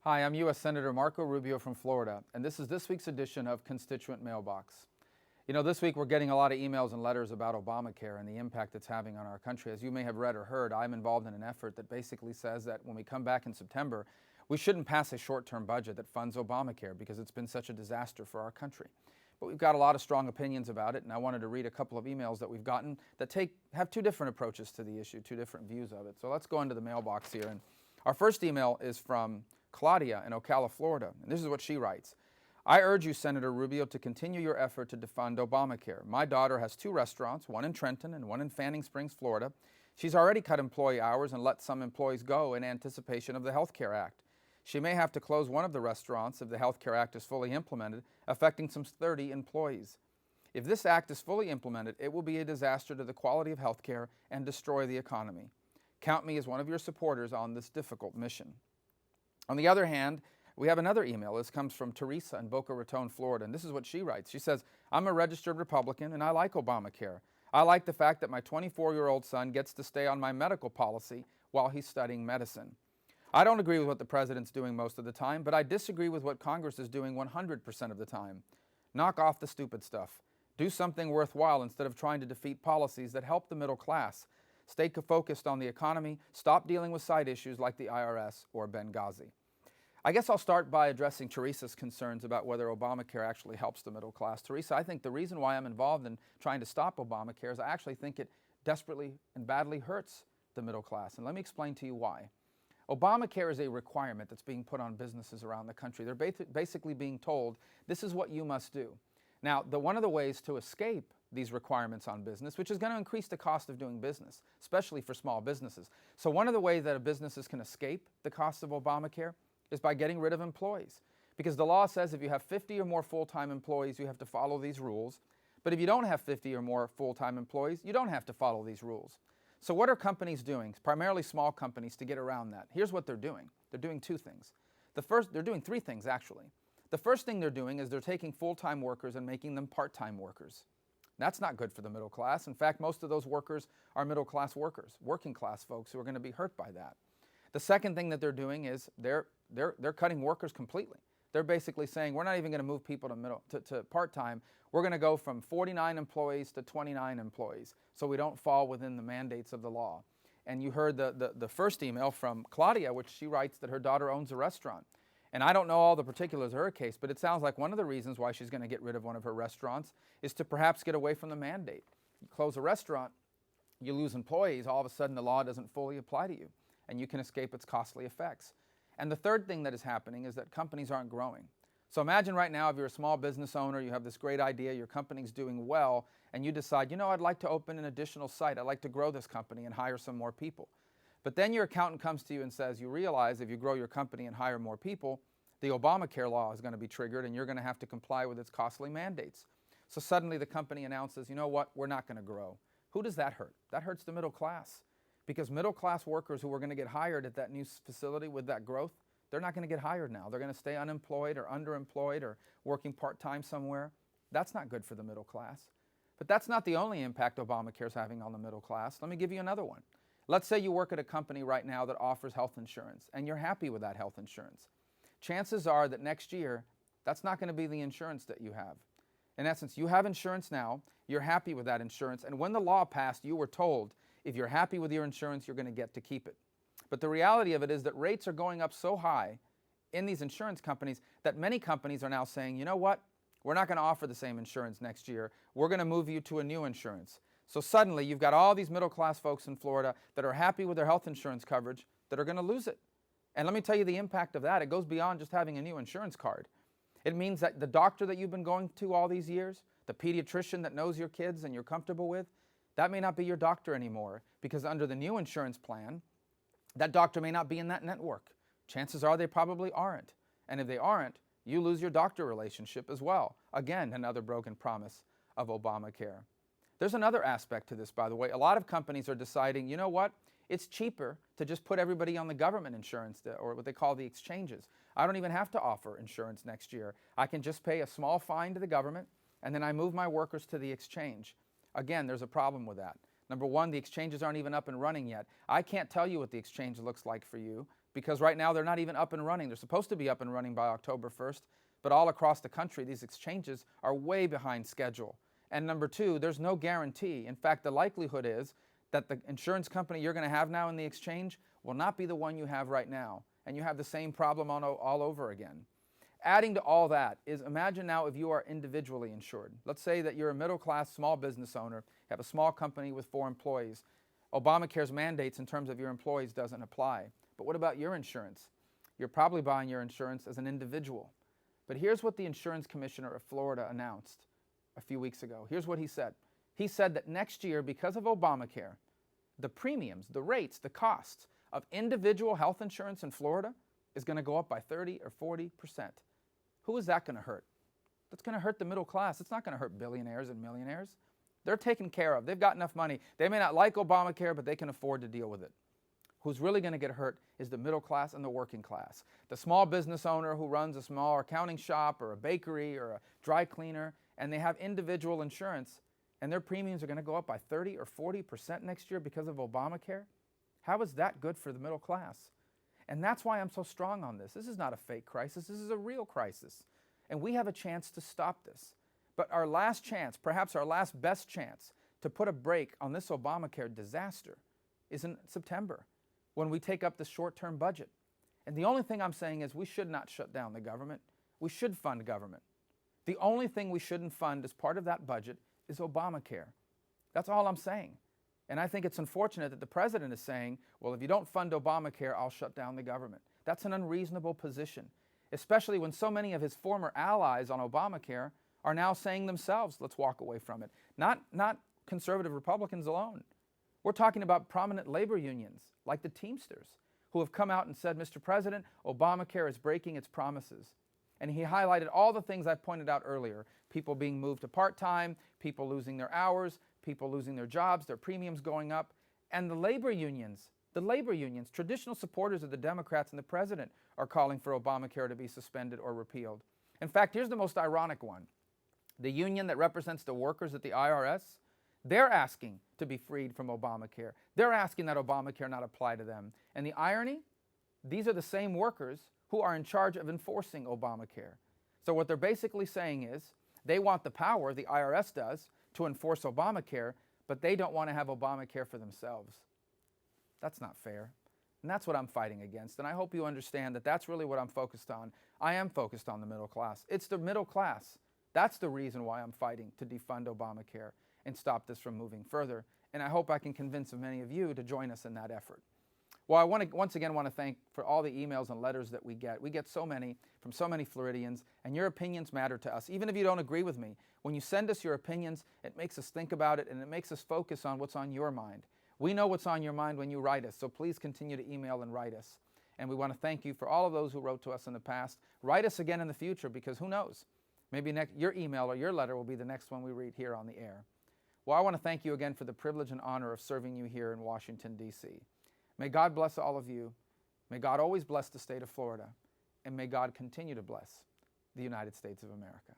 Hi, I'm U.S. Senator Marco Rubio from Florida, and this is this week's edition of Constituent Mailbox. You know, this week we're getting a lot of emails and letters about Obamacare and the impact it's having on our country. As you may have read or heard, I'm involved in an effort that basically says that when we come back in September, we shouldn't pass a short-term budget that funds Obamacare because it's been such a disaster for our country. But we've got a lot of strong opinions about it, and I wanted to read a couple of emails that we've gotten that have two different approaches to the issue, two different views of it. So let's go into the mailbox here. And our first email is from Claudia in Ocala, Florida, and this is what she writes. I urge you, Senator Rubio, to continue your effort to defund Obamacare. My daughter has two restaurants, one in Trenton and one in Fanning Springs, Florida. She's already cut employee hours and let some employees go in anticipation of the Health Care Act. She may have to close one of the restaurants if the Health Care Act is fully implemented, affecting some 30 employees. If this act is fully implemented, it will be a disaster to the quality of health care and destroy the economy. Count me as one of your supporters on this difficult mission. On the other hand, we have another email. This comes from Teresa in Boca Raton, Florida, and this is what she writes. She says, I'm a registered Republican and I like Obamacare. I like the fact that my 24-year-old son gets to stay on my medical policy while he's studying medicine. I don't agree with what the president's doing most of the time, but I disagree with what Congress is doing 100% of the time. Knock off the stupid stuff. Do something worthwhile instead of trying to defeat policies that help the middle class. Stay focused on the economy. Stop dealing with side issues like the IRS or Benghazi. I guess I'll start by addressing Teresa's concerns about whether Obamacare actually helps the middle class. Teresa, I think the reason why I'm involved in trying to stop Obamacare is I actually think it desperately and badly hurts the middle class. And let me explain to you why. Obamacare is a requirement that's being put on businesses around the country. They're basically being told, this is what you must do. Now, one of the ways to escape these requirements on business, which is going to increase the cost of doing business, especially for small businesses. So one of the ways that a businesses can escape the cost of Obamacare is by getting rid of employees. Because the law says if you have 50 or more full-time employees, you have to follow these rules. But if you don't have 50 or more full-time employees, you don't have to follow these rules. So what are companies doing, primarily small companies, to get around that? Here's what they're doing. They're doing two things. They're doing three things, actually. The first thing they're doing is they're taking full-time workers and making them part-time workers. That's not good for the middle class. In fact, most of those workers are middle-class workers, working-class folks who are going to be hurt by that. The second thing that they're doing is they're cutting workers completely. They're basically saying, we're not even going to move people to part-time. We're going to go from 49 employees to 29 employees, so we don't fall within the mandates of the law. And you heard the first email from Claudia, which she writes that her daughter owns a restaurant. And I don't know all the particulars of her case, but it sounds like one of the reasons why she's going to get rid of one of her restaurants is to perhaps get away from the mandate. You close a restaurant, you lose employees, all of a sudden the law doesn't fully apply to you, and you can escape its costly effects. And the third thing that is happening is that companies aren't growing. So imagine right now if you're a small business owner, you have this great idea, your company's doing well, and you decide, you know, I'd like to open an additional site. I'd like to grow this company and hire some more people. But then your accountant comes to you and says, you realize if you grow your company and hire more people, the Obamacare law is going to be triggered and you're going to have to comply with its costly mandates. So suddenly the company announces, you know what, we're not going to grow. Who does that hurt? That hurts the middle class. Because middle class workers who are going to get hired at that new facility with that growth, they're not going to get hired now. They're going to stay unemployed or underemployed or working part-time somewhere. That's not good for the middle class. But that's not the only impact Obamacare is having on the middle class. Let me give you another one. Let's say you work at a company right now that offers health insurance and you're happy with that health insurance. Chances are that next year, that's not going to be the insurance that you have. In essence, you have insurance now, you're happy with that insurance, and when the law passed, you were told if you're happy with your insurance, you're going to get to keep it. But the reality of it is that rates are going up so high in these insurance companies that many companies are now saying, you know what, we're not going to offer the same insurance next year. We're going to move you to a new insurance. So suddenly you've got all these middle-class folks in Florida that are happy with their health insurance coverage that are going to lose it. And let me tell you the impact of that. It goes beyond just having a new insurance card. It means that the doctor that you've been going to all these years, the pediatrician that knows your kids and you're comfortable with, that may not be your doctor anymore because under the new insurance plan, that doctor may not be in that network. Chances are they probably aren't. And if they aren't, you lose your doctor relationship as well. Again, another broken promise of Obamacare. There's another aspect to this, by the way. A lot of companies are deciding, you know what? It's cheaper to just put everybody on the government insurance, or what they call the exchanges. I don't even have to offer insurance next year. I can just pay a small fine to the government, and then I move my workers to the exchange. Again, there's a problem with that. Number one, the exchanges aren't even up and running yet. I can't tell you what the exchange looks like for you because right now they're not even up and running. They're supposed to be up and running by October 1st, but all across the country, these exchanges are way behind schedule. And number two, there's no guarantee. In fact, the likelihood is that the insurance company you're going to have now in the exchange will not be the one you have right now, and you have the same problem all over again. Adding to all that is, imagine now if you are individually insured. Let's say that you're a middle-class small business owner, you have a small company with 4 employees. Obamacare's mandates in terms of your employees doesn't apply. But what about your insurance? You're probably buying your insurance as an individual. But here's what the insurance commissioner of Florida announced a few weeks ago. Here's what he said. He said that next year, because of Obamacare, the premiums, the rates, the costs of individual health insurance in Florida is going to go up by 30 or 40%. Who is that going to hurt? That's going to hurt the middle class. It's not going to hurt billionaires and millionaires. They're taken care of. They've got enough money. They may not like Obamacare, but they can afford to deal with it. Who's really going to get hurt is the middle class and the working class. The small business owner who runs a small accounting shop or a bakery or a dry cleaner, and they have individual insurance, and their premiums are going to go up by 30 or 40% next year because of Obamacare. How is that good for the middle class? And that's why I'm so strong on this. This is not a fake crisis. This is a real crisis. And we have a chance to stop this. But our last chance, perhaps our last best chance to put a brake on this Obamacare disaster is in September, when we take up the short-term budget. And the only thing I'm saying is we should not shut down the government. We should fund government. The only thing we shouldn't fund as part of that budget is Obamacare. That's all I'm saying. And I think it's unfortunate that the president is saying, well, if you don't fund Obamacare, I'll shut down the government. That's an unreasonable position, especially when so many of his former allies on Obamacare are now saying themselves, let's walk away from it. Not conservative Republicans alone. We're talking about prominent labor unions like the Teamsters who have come out and said, Mr. President, Obamacare is breaking its promises. And he highlighted all the things I pointed out earlier, people being moved to part-time, people losing their hours, people losing their jobs, their premiums going up, and the labor unions, traditional supporters of the Democrats and the president, are calling for Obamacare to be suspended or repealed. In fact, here's the most ironic one. The union that represents the workers at the IRS, they're asking to be freed from Obamacare. They're asking that Obamacare not apply to them. And the irony, these are the same workers who are in charge of enforcing Obamacare. So what they're basically saying is they want the power, the IRS does, to enforce Obamacare, but they don't want to have Obamacare for themselves. That's not fair. And that's what I'm fighting against. And I hope you understand that that's really what I'm focused on. I am focused on the middle class. It's the middle class. That's the reason why I'm fighting to defund Obamacare and stop this from moving further. And I hope I can convince many of you to join us in that effort. Well, I once again want to thank for all the emails and letters that we get. We get so many from so many Floridians, and your opinions matter to us. Even if you don't agree with me, when you send us your opinions, it makes us think about it, and it makes us focus on what's on your mind. We know what's on your mind when you write us, so please continue to email and write us. And we want to thank you for all of those who wrote to us in the past. Write us again in the future, because who knows? Maybe your email or your letter will be the next one we read here on the air. Well, I want to thank you again for the privilege and honor of serving you here in Washington, D.C. May God bless all of you. May God always bless the state of Florida. And may God continue to bless the United States of America.